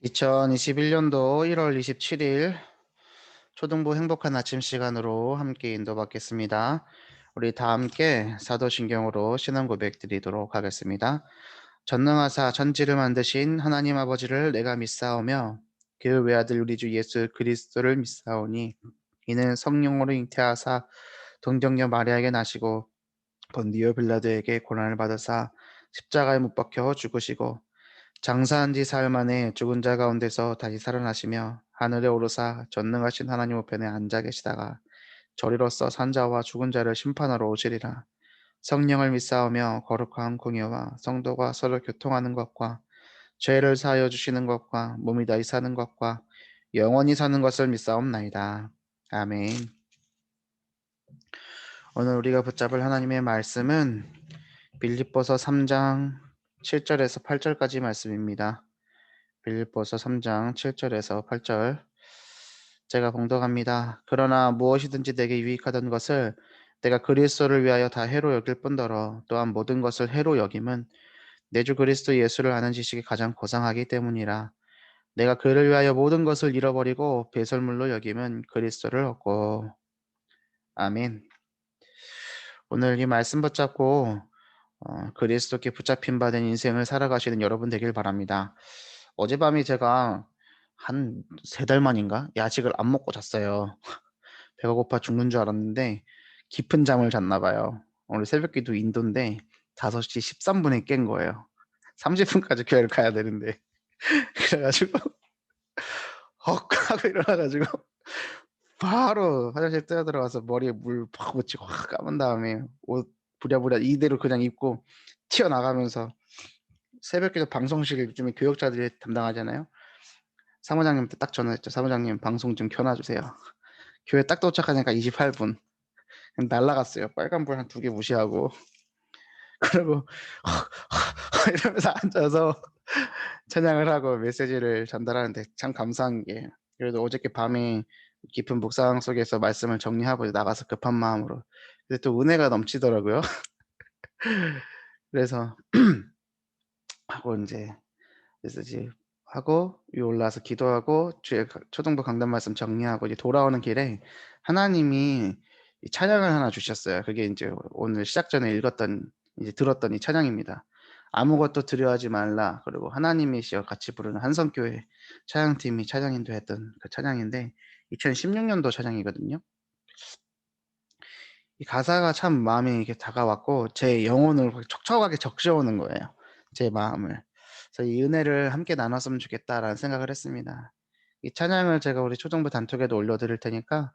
2021년도 1월 27일 초등부 행복한 아침 시간으로 함께 인도받겠습니다. 우리 다 함께 사도신경으로 신앙 고백 드리도록 하겠습니다. 전능하사 천지를 만드신 하나님 아버지를 내가 믿사오며 그 외아들 우리 주 예수 그리스도를 믿사오니 이는 성령으로 잉태하사 동정녀 마리아에게 나시고 본디오 빌라도에게 고난을 받으사 십자가에 못 박혀 죽으시고 장사한 지 사흘 만에 죽은 자 가운데서 다시 살아나시며 하늘에 오르사 전능하신 하나님 우편에 앉아 계시다가 저리로서 산자와 죽은 자를 심판하러 오시리라. 성령을 믿사오며 거룩한 공예와 성도가 서로 교통하는 것과 죄를 사하여 주시는 것과 몸이 다시 사는 것과 영원히 사는 것을 믿사옵나이다. 아멘. 오늘 우리가 붙잡을 하나님의 말씀은 빌립보서 3장 7절에서 8절까지 말씀입니다. 빌립보서 3장 7절에서 8절 제가 봉독합니다. 그러나 무엇이든지 내게 유익하던 것을 내가 그리스도를 위하여 다 해로 여길 뿐더러 또한 모든 것을 해로 여김은 내 주 그리스도 예수를 아는 지식이 가장 고상하기 때문이라. 내가 그를 위하여 모든 것을 잃어버리고 배설물로 여김은 그리스도를 얻고. 아멘. 오늘 이 말씀 붙잡고 그리스도께 붙잡힌 바 된 인생을 살아가시는 여러분 되길 바랍니다. 어젯밤에 제가 한 3달 만인가 야식을 안 먹고 잤어요. 배가 고파 죽는 줄 알았는데 깊은 잠을 잤나 봐요. 오늘 새벽기도 인도인데 5시 13분에 깬 거예요. 30분까지 교회를 가야 되는데 그래가지고 헉 하고 일어나가지고 바로 화장실 뛰어들어가서 머리에 물 팍 묻히고 확 감은 다음에 옷 부랴부랴 이대로 그냥 입고 튀어나가면서 새벽기도 방송실 요즘에 교역자들이 담당하잖아요. 사무장님한테 딱 전화했죠. 사무장님 방송 좀 켜놔주세요. 교회 딱 도착하니까 28분 날라갔어요. 빨간불 한 2개 무시하고 그리고 이러면서 앉아서 찬양을 하고 메시지를 전달하는데 참 감사한 게 그래도 어저께 밤에 깊은 묵상 속에서 말씀을 정리하고 나가서 급한 마음으로 근데 또 은혜가 넘치더라고요. 그래서 하고 이제 메시지 하고 위에 올라와서 기도하고 주에 초등부 강단 말씀 정리하고 이제 돌아오는 길에 하나님이 이 찬양을 하나 주셨어요. 그게 이제 오늘 시작 전에 읽었던 이제 들었던 이 찬양입니다. 아무것도 두려워하지 말라. 그리고 하나님이시여 같이 부르는 한성교회 찬양팀이 찬양 인도했던 그 찬양인데 2016년도 찬양이거든요. 이 가사가 참 마음에 이렇게 다가왔고 제 영혼을 촉촉하게 적셔오는 거예요. 제 마음을. 그래서 이 은혜를 함께 나눴으면 좋겠다라는 생각을 했습니다. 이 찬양을 제가 우리 초정부 단톡에도 올려드릴 테니까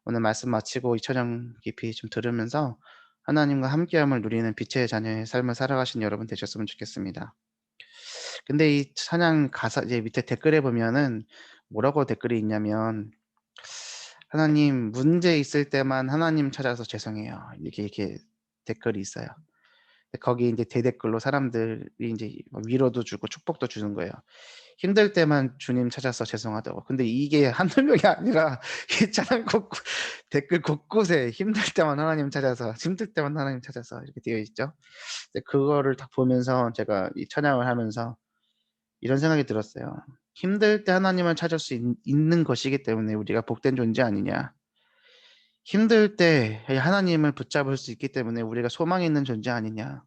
오늘 말씀 마치고 이 찬양 깊이 좀 들으면서 하나님과 함께함을 누리는 빛의 자녀의 삶을 살아가신 여러분 되셨으면 좋겠습니다. 근데 이 찬양 가사 이제 밑에 댓글에 보면은 뭐라고 댓글이 있냐면 하나님 문제 있을 때만 하나님 찾아서 죄송해요. 이렇게 댓글이 있어요. 거기 이제 대댓글로 사람들이 이제 위로도 주고 축복도 주는 거예요. 힘들 때만 주님 찾아서 죄송하다고. 근데 이게 한두 명이 아니라 이 찬양 댓글 곳곳에 힘들 때만 하나님 찾아서, 힘들 때만 하나님 찾아서 이렇게 되어 있죠. 근데 그거를 딱 보면서 제가 이 찬양을 하면서 이런 생각이 들었어요. 힘들 때 하나님을 찾을 수 있는 것이기 때문에 우리가 복된 존재 아니냐. 힘들 때 하나님을 붙잡을 수 있기 때문에 우리가 소망이 있는 존재 아니냐.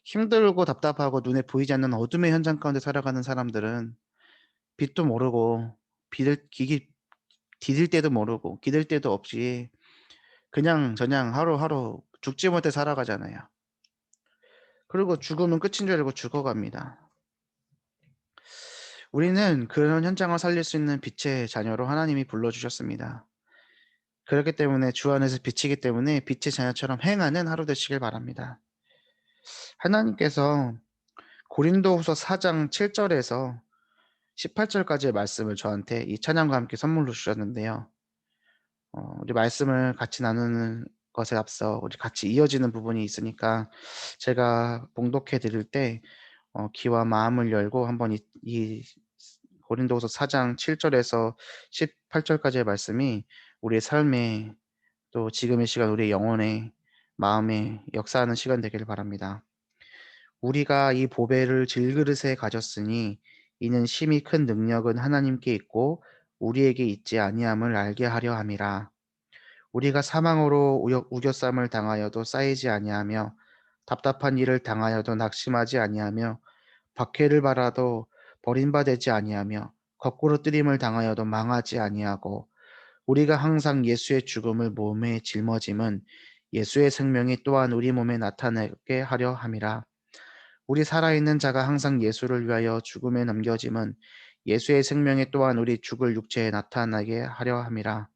힘들고 답답하고 눈에 보이지 않는 어둠의 현장 가운데 살아가는 사람들은 빛도 모르고 디딜 때도 모르고 기댈 때도 없이 그냥 저냥 하루하루 죽지 못해 살아가잖아요. 그리고 죽으면 끝인 줄 알고 죽어갑니다. 우리는 그런 현장을 살릴 수 있는 빛의 자녀로 하나님이 불러주셨습니다. 그렇기 때문에 주 안에서 빛이기 때문에 빛의 자녀처럼 행하는 하루 되시길 바랍니다. 하나님께서 고린도후서 4장 7절에서 18절까지의 말씀을 저한테 이 찬양과 함께 선물로 주셨는데요. 우리 말씀을 같이 나누는 것에 앞서 우리 같이 이어지는 부분이 있으니까 제가 봉독해 드릴 때 귀와 마음을 열고 한번 이 고린도후서 4장 7절에서 18절까지의 말씀이 우리의 삶에 또 지금의 시간 우리의 영혼에 마음에 역사하는 시간 되기를 바랍니다. 우리가 이 보배를 질그릇에 가졌으니 이는 심히 큰 능력은 하나님께 있고 우리에게 있지 아니함을 알게 하려 함이라. 우리가 사망으로 우겨쌈을 당하여도 쌓이지 아니하며 답답한 일을 당하여도 낙심하지 아니하며 박해를 받아도 버림받지 아니하며 거꾸로 뜨림을 당하여도 망하지 아니하고 우리가 항상 예수의 죽음을 몸에 짊어짐은 예수의 생명이 또한 우리 몸에 나타나게 하려 함이라. 우리 살아있는 자가 항상 예수를 위하여 죽음에 넘겨짐은 예수의 생명이 또한 우리 죽을 육체에 나타나게 하려 함이라.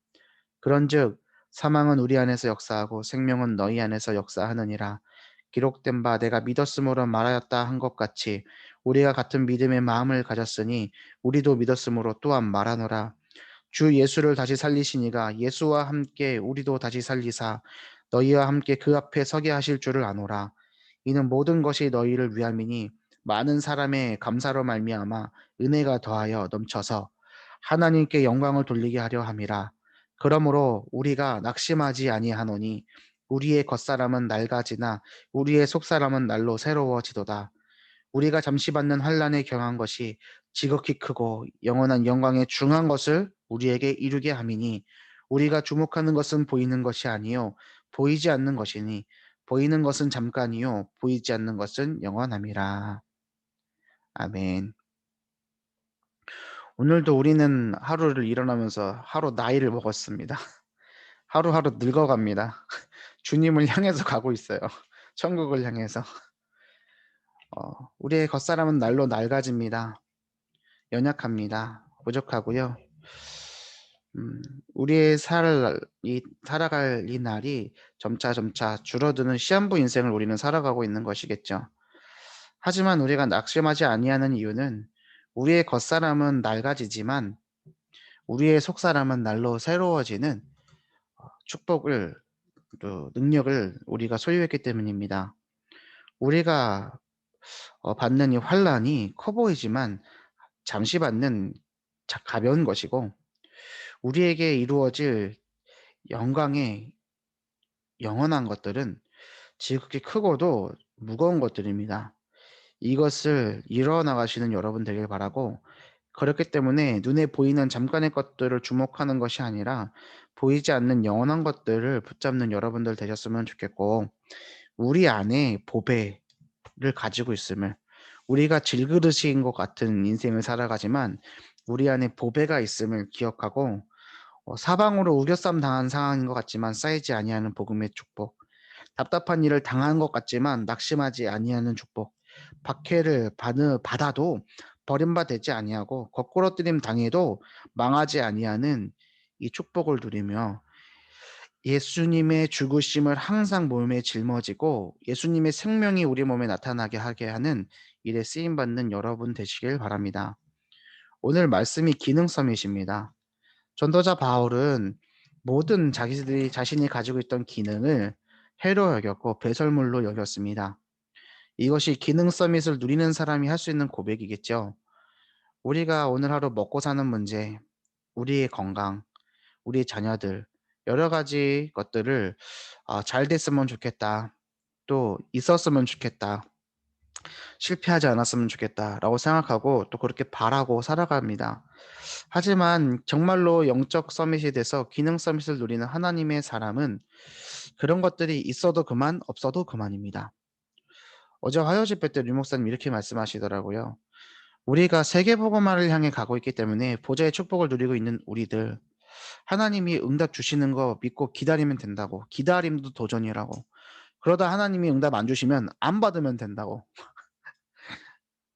그런즉 사망은 우리 안에서 역사하고 생명은 너희 안에서 역사하느니라. 기록된 바 내가 믿었으므로 말하였다 한 것 같이 우리가 같은 믿음의 마음을 가졌으니 우리도 믿었으므로 또한 말하노라. 주 예수를 다시 살리시니가 예수와 함께 우리도 다시 살리사 너희와 함께 그 앞에 서게 하실 줄을 아노라. 이는 모든 것이 너희를 위함이니 많은 사람의 감사로 말미암아 은혜가 더하여 넘쳐서 하나님께 영광을 돌리게 하려 함이라. 그러므로 우리가 낙심하지 아니하노니 우리의 겉사람은 낡아지나 우리의 속사람은 날로 새로워지도다. 우리가 잠시 받는 환난에 경한 것이 지극히 크고 영원한 영광에 중한 것을 우리에게 이루게 함이니 우리가 주목하는 것은 보이는 것이 아니요 보이지 않는 것이니 보이는 것은 잠깐이요 보이지 않는 것은 영원함이라. 아멘. 오늘도 우리는 하루를 일어나면서 하루 나이를 먹었습니다. 하루하루 늙어갑니다. 주님을 향해서 가고 있어요. 천국을 향해서. 우리의 겉사람은 날로 낡아집니다. 연약합니다. 부족하고요. 음, 우리의 살아갈 이 날이 점차 줄어드는 시한부 인생을 우리는 살아가고 있는 것이겠죠. 하지만 우리가 낙심하지 아니하는 이유는 우리의 겉사람은 낡아지지만 우리의 속사람은 날로 새로워지는 축복을 또 능력을 우리가 소유했기 때문입니다. 우리가 받는 이 환란이 커 보이지만 잠시 받는 가벼운 것이고 우리에게 이루어질 영광의 영원한 것들은 지극히 크고도 무거운 것들입니다. 이것을 이뤄나가시는 여러분 되길 바라고 그렇기 때문에 눈에 보이는 잠깐의 것들을 주목하는 것이 아니라 보이지 않는 영원한 것들을 붙잡는 여러분들 되셨으면 좋겠고 우리 안에 보배를 가지고 있음을 우리가 질그릇인 것 같은 인생을 살아가지만 우리 안에 보배가 있음을 기억하고 사방으로 우겨쌈 당한 상황인 것 같지만 쌓이지 아니하는 복음의 축복 답답한 일을 당한 것 같지만 낙심하지 아니하는 축복 박해를 받아도 버림받지 아니하고 거꾸로 뜨림 당해도 망하지 아니하는 이 축복을 누리며 예수님의 죽으심을 항상 몸에 짊어지고 예수님의 생명이 우리 몸에 나타나게 하게 하는 일에 쓰임 받는 여러분 되시길 바랍니다. 오늘 말씀이 기능성이십니다. 전도자 바울은 모든 자기들이 자신이 가지고 있던 기능을 해로 여겼고 배설물로 여겼습니다. 이것이 기능 서밋을 누리는 사람이 할 수 있는 고백이겠죠. 우리가 오늘 하루 먹고 사는 문제, 우리의 건강, 우리의 자녀들 여러 가지 것들을 잘 됐으면 좋겠다. 또 있었으면 좋겠다. 실패하지 않았으면 좋겠다라고 생각하고 또 그렇게 바라고 살아갑니다. 하지만 정말로 영적 서밋이 돼서 기능 서밋을 누리는 하나님의 사람은 그런 것들이 있어도 그만 없어도 그만입니다. 어제 화요 집회 때 류 목사님 이렇게 말씀하시더라고요. 우리가 세계복음화를 향해 가고 있기 때문에 보좌의 축복을 누리고 있는 우리들 하나님이 응답 주시는 거 믿고 기다리면 된다고. 기다림도 도전이라고. 그러다 하나님이 응답 안 주시면 안 받으면 된다고.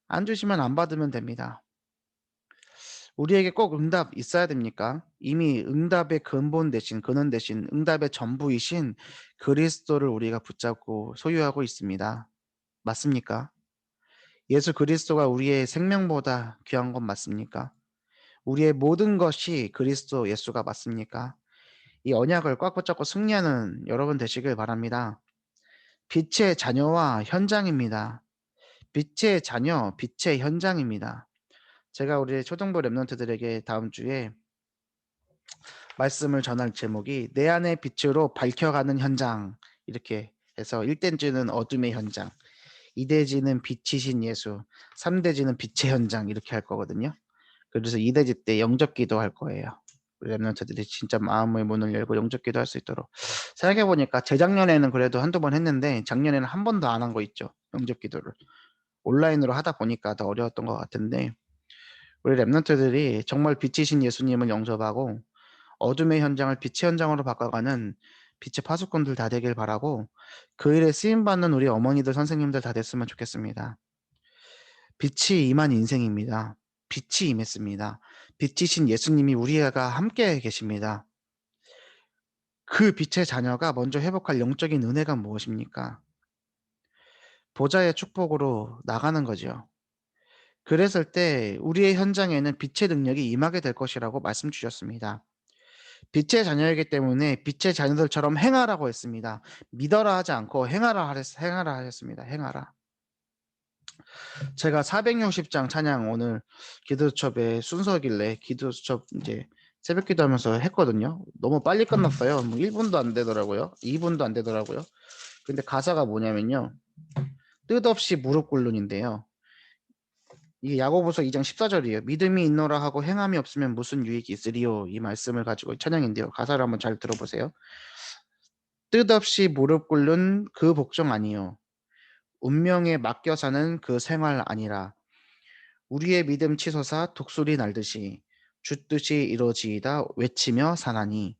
안 주시면 안 받으면 됩니다. 우리에게 꼭 응답 있어야 됩니까? 이미 응답의 근본 대신 근원 대신 응답의 전부이신 그리스도를 우리가 붙잡고 소유하고 있습니다. 맞습니까? 예수 그리스도가 우리의 생명보다 귀한 건 맞습니까? 우리의 모든 것이 그리스도 예수가 맞습니까? 이 언약을 꽉 붙잡고 승리하는 여러분 되시길 바랍니다. 빛의 자녀와 현장입니다. 빛의 자녀, 빛의 현장입니다. 제가 우리 초등부 랩런트들에게 다음 주에 말씀을 전할 제목이 내 안의 빛으로 밝혀가는 현장 이렇게 해서 1대주는 어둠의 현장 2대지는 빛이신 예수, 3대지는 빛의 현장 이렇게 할 거거든요. 그래서 2대지 때 영접기도 할 거예요. 우리 랩런트들이 진짜 마음의 문을 열고 영접기도 할 수 있도록. 생각해 보니까 재작년에는 그래도 한두 번 했는데 작년에는 한 번도 안 한 거 있죠. 영접기도를. 온라인으로 하다 보니까 더 어려웠던 것 같은데 우리 랩런트들이 정말 빛이신 예수님을 영접하고 어둠의 현장을 빛의 현장으로 바꿔가는 빛의 파수꾼들 다 되길 바라고 그 일에 쓰임받는 우리 어머니들 선생님들 다 됐으면 좋겠습니다. 빛이 임한 인생입니다. 빛이 임했습니다. 빛이신 예수님이 우리가 함께 계십니다. 그 빛의 자녀가 먼저 회복할 영적인 은혜가 무엇입니까? 보좌의 축복으로 나가는 거죠. 그랬을 때 우리의 현장에는 빛의 능력이 임하게 될 것이라고 말씀 주셨습니다. 빛의 자녀이기 때문에 빛의 자녀들처럼 행하라고 했습니다. 믿어라 하지 않고 행하라 하셨습니다. 행하라. 제가 460장 찬양 오늘 기도수첩에 순서길래 기도수첩 이제 새벽 기도하면서 했거든요. 너무 빨리 끝났어요. 뭐 1분도 안 되더라고요. 2분도 안 되더라고요. 근데 가사가 뭐냐면요. 뜻없이 무릎 꿇는인데요. 이게 야고보서 2장 14절이에요. 믿음이 있노라 하고 행함이 없으면 무슨 유익이 있으리요. 이 말씀을 가지고 찬양인데요. 가사를 한번 잘 들어보세요. 뜻없이 무릎 꿇는 그 복종 아니요. 운명에 맡겨 사는 그 생활 아니라 우리의 믿음 치솟아 독수리 날듯이 주 뜻이 이루어지이다 외치며 사나니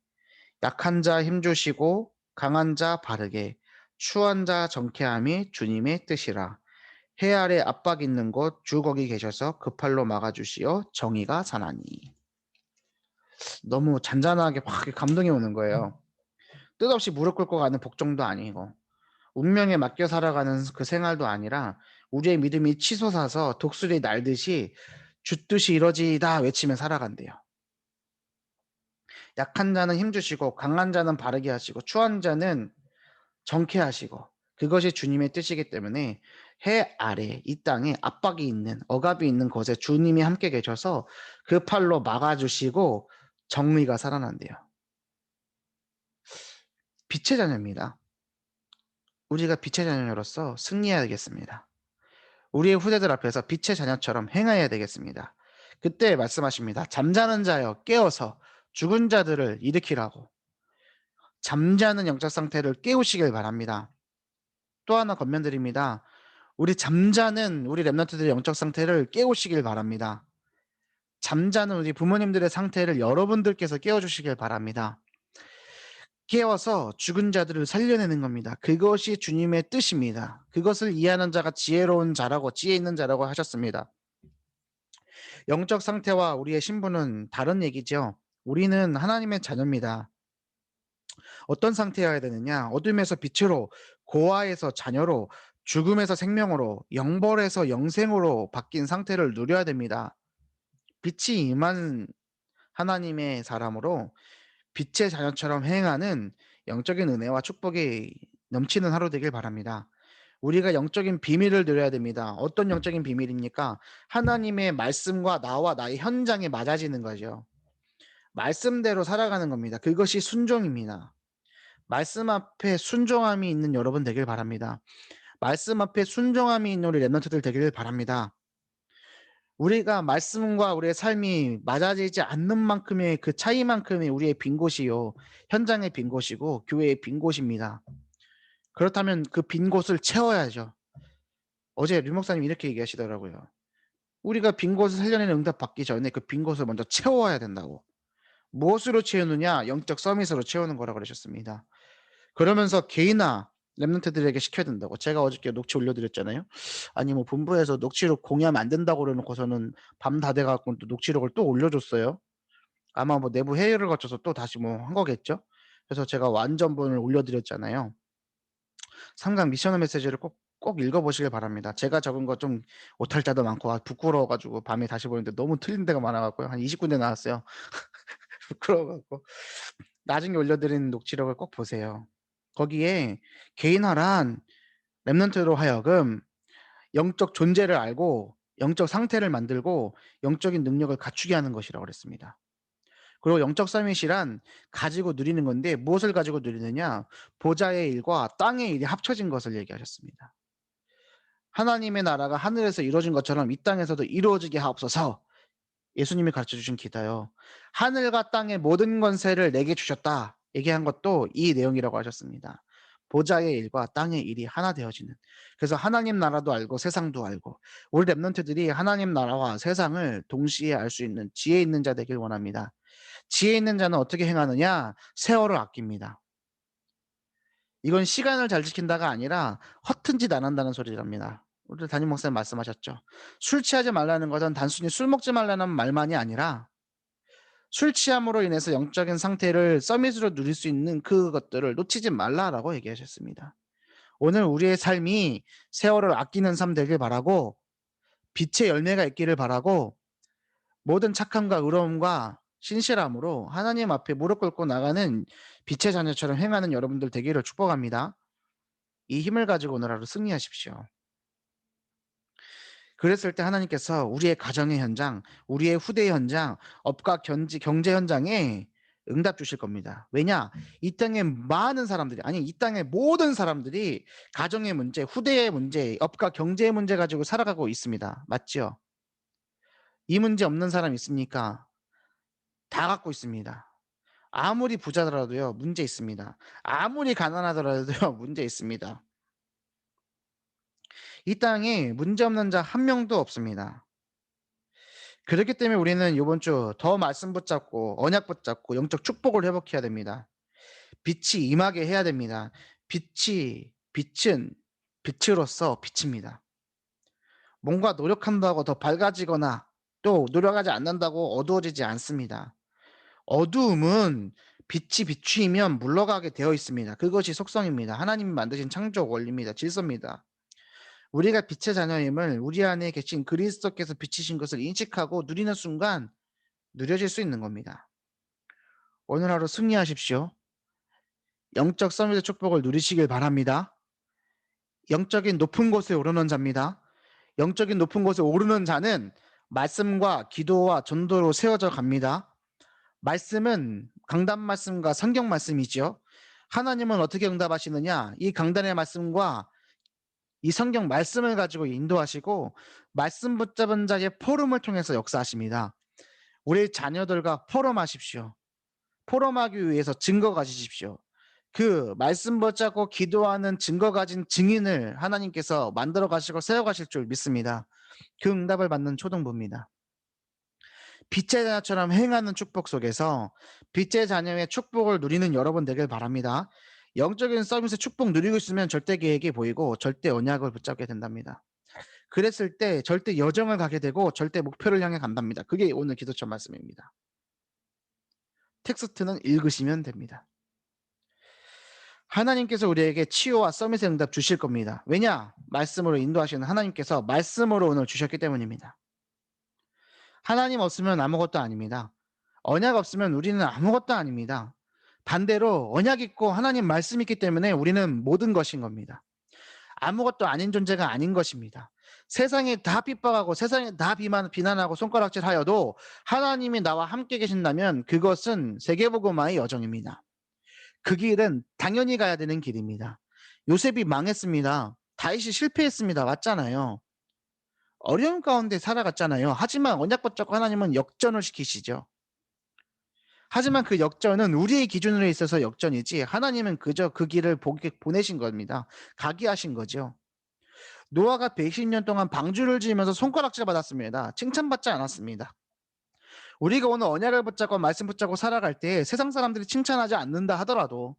약한 자 힘주시고 강한 자 바르게 추한 자 정케함이 주님의 뜻이라. 해 아래 압박 있는 곳 주 거기 계셔서 그 팔로 막아주시어 정의가 사나니. 너무 잔잔하게 확 감동이 오는 거예요. 뜻없이 무릎 꿇고 가는 복종도 아니고 운명에 맡겨 살아가는 그 생활도 아니라 우리의 믿음이 치솟아서 독수리 날듯이 주 뜻이 이루어지다 외치며 살아간대요. 약한 자는 힘주시고 강한 자는 바르게 하시고 추한 자는 정케하시고 그것이 주님의 뜻이기 때문에 해 아래 이 땅에 압박이 있는 억압이 있는 곳에 주님이 함께 계셔서 그 팔로 막아주시고 정의가 살아난대요. 빛의 자녀입니다. 우리가 빛의 자녀로서 승리해야겠습니다. 우리의 후대들 앞에서 빛의 자녀처럼 행해야 되겠습니다. 그때 말씀하십니다. 잠자는 자여 깨어서 죽은 자들을 일으키라고. 잠자는 영적 상태를 깨우시길 바랍니다. 또 하나 권면드립니다. 우리 잠자는 우리 랩런트들의 영적 상태를 깨우시길 바랍니다. 잠자는 우리 부모님들의 상태를 여러분들께서 깨워주시길 바랍니다. 깨워서 죽은 자들을 살려내는 겁니다. 그것이 주님의 뜻입니다. 그것을 이해하는 자가 지혜로운 자라고 지혜 있는 자라고 하셨습니다. 영적 상태와 우리의 신분은 다른 얘기죠. 우리는 하나님의 자녀입니다. 어떤 상태여야 되느냐? 어둠에서 빛으로, 고아에서 자녀로, 죽음에서 생명으로, 영벌에서 영생으로 바뀐 상태를 누려야 됩니다. 빛이 임한 하나님의 사람으로 빛의 자녀처럼 행하는 영적인 은혜와 축복이 넘치는 하루 되길 바랍니다. 우리가 영적인 비밀을 누려야 됩니다. 어떤 영적인 비밀입니까? 하나님의 말씀과 나와 나의 현장에 맞아지는 거죠. 말씀대로 살아가는 겁니다. 그것이 순종입니다. 말씀 앞에 순종함이 있는 여러분 되길 바랍니다. 말씀 앞에 순종함이 있는 우리 랩런트들 되길 바랍니다. 우리가 말씀과 우리의 삶이 맞아지지 않는 만큼의 그 차이만큼이 우리의 빈 곳이요. 현장의 빈 곳이고 교회의 빈 곳입니다. 그렇다면 그 빈 곳을 채워야죠. 어제 류 목사님 이렇게 얘기하시더라고요. 우리가 빈 곳을 살려내는 응답 받기 전에 그 빈 곳을 먼저 채워야 된다고. 무엇으로 채우느냐? 영적 서밋으로 채우는 거라고 그러셨습니다. 그러면서 개인화 랩런트들에게 시켜야 된다고. 제가 어저께 녹취 올려드렸잖아요. 아니 뭐 본부에서 녹취록 공유하면 안 된다고 그러놓고서는 밤 다 돼갖고 또 녹취록을 또 올려줬어요. 아마 뭐 내부 회의를 거쳐서 또 다시 뭐 한 거겠죠. 그래서 제가 완전본을 올려드렸잖아요. 3강 미션 메시지를 꼭 읽어보시길 바랍니다. 제가 적은 거 좀 오탈자도 많고 부끄러워가지고 밤에 다시 보는데 너무 틀린 데가 많아갖고요. 한 20군데 나왔어요. 부끄러워갖고 나중에 올려드린 녹취록을 꼭 보세요. 거기에 개인화란 랩런트로 하여금 영적 존재를 알고 영적 상태를 만들고 영적인 능력을 갖추게 하는 것이라고 그랬습니다. 그리고 영적 서밋이란 가지고 누리는 건데 무엇을 가지고 누리느냐? 보좌의 일과 땅의 일이 합쳐진 것을 얘기하셨습니다. 하나님의 나라가 하늘에서 이루어진 것처럼 이 땅에서도 이루어지게 하옵소서. 예수님이 가르쳐 주신 기도요. 하늘과 땅의 모든 권세를 내게 주셨다. 얘기한 것도 이 내용이라고 하셨습니다. 보좌의 일과 땅의 일이 하나 되어지는. 그래서 하나님 나라도 알고 세상도 알고 우리 랩런트들이 하나님 나라와 세상을 동시에 알 수 있는 지혜 있는 자 되길 원합니다. 지혜 있는 자는 어떻게 행하느냐? 세월을 아낍니다. 이건 시간을 잘 지킨다가 아니라 허튼 짓 안 한다는 소리랍니다. 우리 담임 목사님 말씀하셨죠. 술 취하지 말라는 것은 단순히 술 먹지 말라는 말만이 아니라 술 취함으로 인해서 영적인 상태를 서밋으로 누릴 수 있는 그것들을 놓치지 말라라고 얘기하셨습니다. 오늘 우리의 삶이 세월을 아끼는 삶 되길 바라고 빛의 열매가 있기를 바라고 모든 착함과 의로움과 신실함으로 하나님 앞에 무릎 꿇고 나가는 빛의 자녀처럼 행하는 여러분들 되기를 축복합니다. 이 힘을 가지고 오늘 하루 승리하십시오. 그랬을 때 하나님께서 우리의 가정의 현장, 우리의 후대의 현장, 업과 경제 현장에 응답 주실 겁니다. 왜냐? 이 땅의 많은 사람들이, 아니, 이 땅의 모든 사람들이 가정의 문제, 후대의 문제, 업과 경제의 문제 가지고 살아가고 있습니다. 맞죠? 이 문제 없는 사람 있습니까? 다 갖고 있습니다. 아무리 부자더라도요, 문제 있습니다. 아무리 가난하더라도요, 문제 있습니다. 이 땅에 문제 없는 자 한 명도 없습니다. 그렇기 때문에 우리는 요번 주 더 말씀 붙잡고 언약 붙잡고 영적 축복을 회복해야 됩니다. 빛이 임하게 해야 됩니다. 빛은 빛으로서 빛입니다. 뭔가 노력한다고 더 밝아지거나 또 노력하지 않는다고 어두워지지 않습니다. 어두움은 빛이 비추이면 물러가게 되어 있습니다. 그것이 속성입니다. 하나님이 만드신 창조 원리입니다. 질서입니다. 우리가 빛의 자녀임을 우리 안에 계신 그리스도께서 비치신 것을 인식하고 누리는 순간 누려질 수 있는 겁니다. 오늘 하루 승리하십시오. 영적 서밋의 축복을 누리시길 바랍니다. 영적인 높은 곳에 오르는 자입니다. 영적인 높은 곳에 오르는 자는 말씀과 기도와 전도로 세워져 갑니다. 말씀은 강단 말씀과 성경 말씀이죠. 하나님은 어떻게 응답하시느냐? 이 강단의 말씀과 이 성경 말씀을 가지고 인도하시고 말씀 붙잡은 자의 포럼을 통해서 역사하십니다. 우리 자녀들과 포럼하십시오. 포럼하기 위해서 증거 가지십시오. 그 말씀 붙잡고 기도하는 증거 가진 증인을 하나님께서 만들어 가시고 세워 가실 줄 믿습니다. 그 응답을 받는 초등부입니다. 빛의 자녀처럼 행하는 축복 속에서 빛의 자녀의 축복을 누리는 여러분 되길 바랍니다. 영적인 서비스 축복 누리고 있으면 절대 계획이 보이고 절대 언약을 붙잡게 된답니다. 그랬을 때 절대 여정을 가게 되고 절대 목표를 향해 간답니다. 그게 오늘 기도처 말씀입니다. 텍스트는 읽으시면 됩니다. 하나님께서 우리에게 치유와 서밋의 응답 주실 겁니다. 왜냐? 말씀으로 인도하시는 하나님께서 말씀으로 오늘 주셨기 때문입니다. 하나님 없으면 아무것도 아닙니다. 언약 없으면 우리는 아무것도 아닙니다. 반대로 언약 있고 하나님 말씀 있기 때문에 우리는 모든 것인 겁니다. 아무것도 아닌 존재가 아닌 것입니다. 세상에 다 핍박하고 세상에 다 비난하고 손가락질하여도 하나님이 나와 함께 계신다면 그것은 세계복음화의 여정입니다. 그 길은 당연히 가야 되는 길입니다. 요셉이 망했습니다. 다윗이 실패했습니다. 맞잖아요. 어려움 가운데 살아갔잖아요. 하지만 언약 붙잡고 하나님은 역전을 시키시죠. 하지만 그 역전은 우리의 기준으로 있어서 역전이지 하나님은 그저 그 길을 보내신 겁니다. 가게 하신 거죠. 노아가 120년 동안 방주를 지으면서 손가락질 받았습니다. 칭찬받지 않았습니다. 우리가 오늘 언약을 붙잡고 말씀 붙잡고 살아갈 때 세상 사람들이 칭찬하지 않는다 하더라도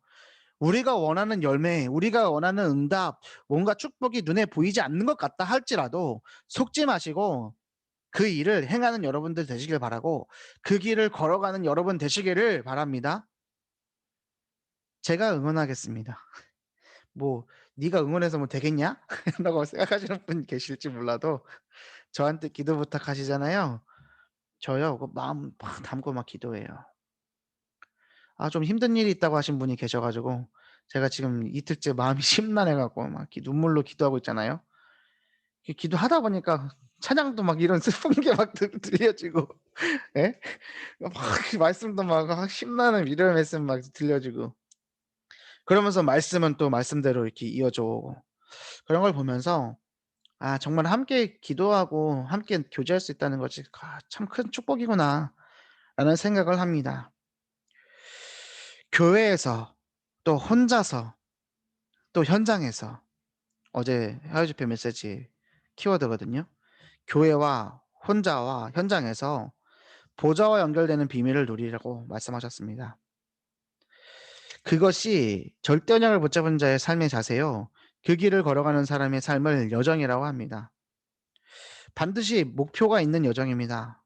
우리가 원하는 열매, 우리가 원하는 응답, 뭔가 축복이 눈에 보이지 않는 것 같다 할지라도 속지 마시고 그 일을 행하는 여러분들 되시길 바라고 그 길을 걸어가는 여러분 되시기를 바랍니다. 제가 응원하겠습니다. 뭐 네가 응원해서 뭐 되겠냐? 라고 생각하시는 분 계실지 몰라도 저한테 기도 부탁하시잖아요. 저요 그 마음 막 담고 막 기도해요. 좀 힘든 일이 있다고 하신 분이 계셔 가지고 제가 지금 이틀째 마음이 심란해 갖고 막 눈물로 기도하고 있잖아요. 기도하다 보니까 찬양도 막 이런 슬픈 게 막 들려지고 예? 막 말씀도 막 심나는 위로의 말씀 막 들려지고 그러면서 말씀은 또 말씀대로 이렇게 이어져 오고 그런 걸 보면서 정말 함께 기도하고 함께 교제할 수 있다는 것이 참 큰 축복이구나라는 생각을 합니다. 교회에서 또 혼자서 또 현장에서 어제 해외 집회 메시지 키워드거든요. 교회와 혼자와 현장에서 보좌와 연결되는 비밀을 누리라고 말씀하셨습니다. 그것이 절대 언약을 붙잡은 자의 삶의 자세요. 그 길을 걸어가는 사람의 삶을 여정이라고 합니다. 반드시 목표가 있는 여정입니다.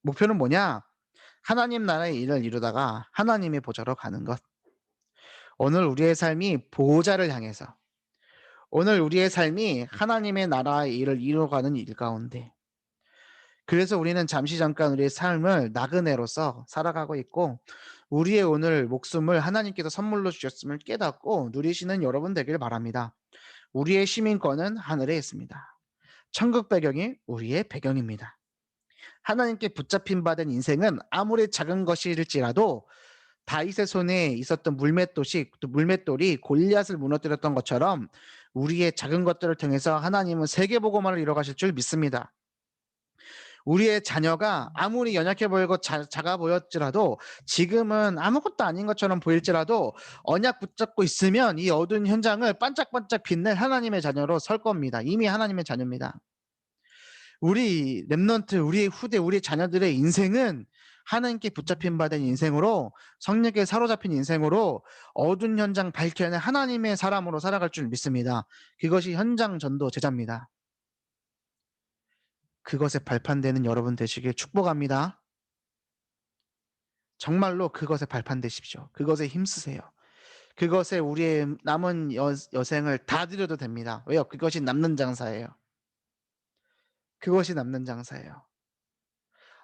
목표는 뭐냐? 하나님 나라의 일을 이루다가 하나님의 보좌로 가는 것. 오늘 우리의 삶이 보좌를 향해서, 오늘 우리의 삶이 하나님의 나라의 일을 이루어가는 일 가운데, 그래서 우리는 잠시 잠깐 우리의 삶을 나그네로서 살아가고 있고, 우리의 오늘 목숨을 하나님께서 선물로 주셨음을 깨닫고 누리시는 여러분 되길 바랍니다. 우리의 시민권은 하늘에 있습니다. 천국 배경이 우리의 배경입니다. 하나님께 붙잡힌 바 된 인생은 아무리 작은 것일지라도 다윗의 손에 있었던 물맷돌이 골리앗을 무너뜨렸던 것처럼 우리의 작은 것들을 통해서 하나님은 세계 복음화를 이뤄가실 줄 믿습니다. 우리의 자녀가 아무리 연약해 보이고 작아 보였지라도, 지금은 아무것도 아닌 것처럼 보일지라도 언약 붙잡고 있으면 이 어두운 현장을 반짝반짝 빛낼 하나님의 자녀로 설 겁니다. 이미 하나님의 자녀입니다. 우리 렘넌트, 우리의 후대, 우리 자녀들의 인생은 하나님께 붙잡힌 바 된 인생으로, 성령께 사로잡힌 인생으로 어두운 현장 밝혀내 하나님의 사람으로 살아갈 줄 믿습니다. 그것이 현장 전도 제자입니다. 그것에 발판되는 여러분 되시길 축복합니다. 정말로 그것에 발판되십시오. 그것에 힘쓰세요. 그것에 우리의 남은 여생을 다 드려도 됩니다. 왜요? 그것이 남는 장사예요. 그것이 남는 장사예요.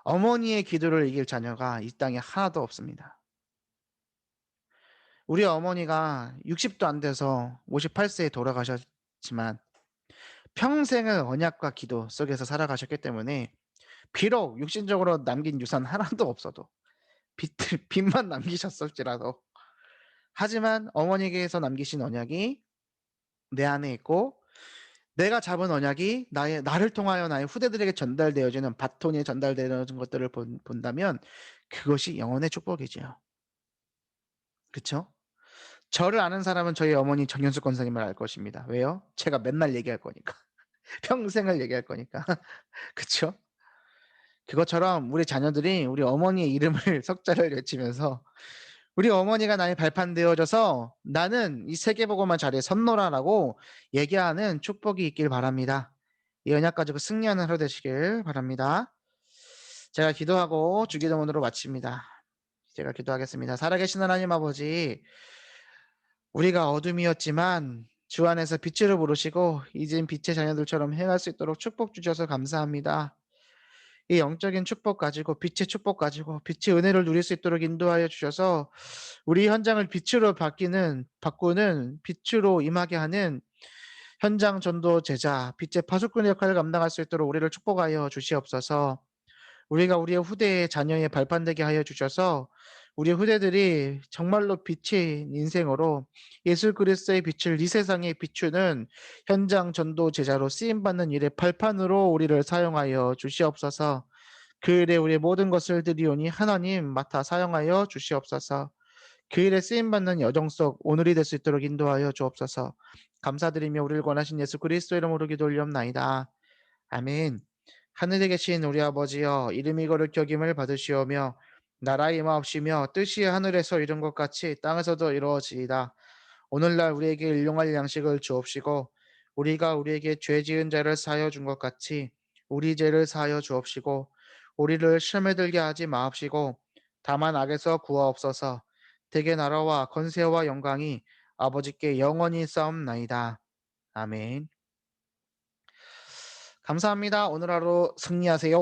어머니의 기도를 이길 자녀가 이 땅에 하나도 없습니다. 우리 어머니가 60도 안 돼서 58세에 돌아가셨지만 평생을 언약과 기도 속에서 살아가셨기 때문에, 비록 육신적으로 남긴 유산 하나도 없어도 빚만 남기셨을지라도, 하지만 어머니께서 남기신 언약이 내 안에 있고, 내가 잡은 언약이 나를 통하여 나의 후대들에게 전달되어지는 바톤이 전달되는 것들을 본다면 그것이 영혼의 축복이지요. 그쵸? 저를 아는 사람은 저희 어머니 정현숙 권사님을 알 것입니다. 왜요? 제가 맨날 얘기할 거니까. 평생을 얘기할 거니까. 그쵸? 그것처럼 우리 자녀들이 우리 어머니의 이름을 석자를 외치면서 우리 어머니가 나의 발판 되어줘서 나는 이 세계보고만 자리에 섰노라라고 얘기하는 축복이 있길 바랍니다. 이 언약 가지고 승리하는 하루 되시길 바랍니다. 제가 기도하고 주기도문으로 마칩니다. 제가 기도하겠습니다. 살아계신 하나님 아버지, 우리가 어둠이었지만 주 안에서 빛으로 부르시고 이젠 빛의 자녀들처럼 행할 수 있도록 축복 주셔서 감사합니다. 이 영적인 축복 가지고, 빛의 축복 가지고 빛의 은혜를 누릴 수 있도록 인도하여 주셔서 우리 현장을 빛으로 바꾸는, 빛으로 임하게 하는 현장 전도 제자, 빛의 파수꾼의 역할을 감당할 수 있도록 우리를 축복하여 주시옵소서. 우리가 우리의 후대의 자녀의 발판되게 하여 주셔서 우리 후대들이 정말로 빛의 인생으로 예수 그리스도의 빛을 이 세상에 비추는 현장 전도 제자로 쓰임받는 일의 발판으로 우리를 사용하여 주시옵소서. 그 일에 우리의 모든 것을 드리오니 하나님 맡아 사용하여 주시옵소서. 그 일에 쓰임받는 여정 속 오늘이 될 수 있도록 인도하여 주옵소서. 감사드리며 우리를 권하신 예수 그리스도 이름으로 기도 올리옵나이다. 아멘. 하늘에 계신 우리 아버지여, 이름이 거룩히 여김을 받으시오며 나라의 임하옵시며 뜻이 하늘에서 이룬 것 같이 땅에서도 이루어지이다. 오늘날 우리에게 일용할 양식을 주옵시고 우리가 우리에게 죄 지은 자를 사하여 준 것 같이 우리 죄를 사하여 주옵시고 우리를 시험에 들게 하지 마옵시고 다만 악에서 구하옵소서. 대개 나라와 권세와 영광이 아버지께 영원히 싸움나이다. 아멘. 감사합니다. 오늘 하루 승리하세요.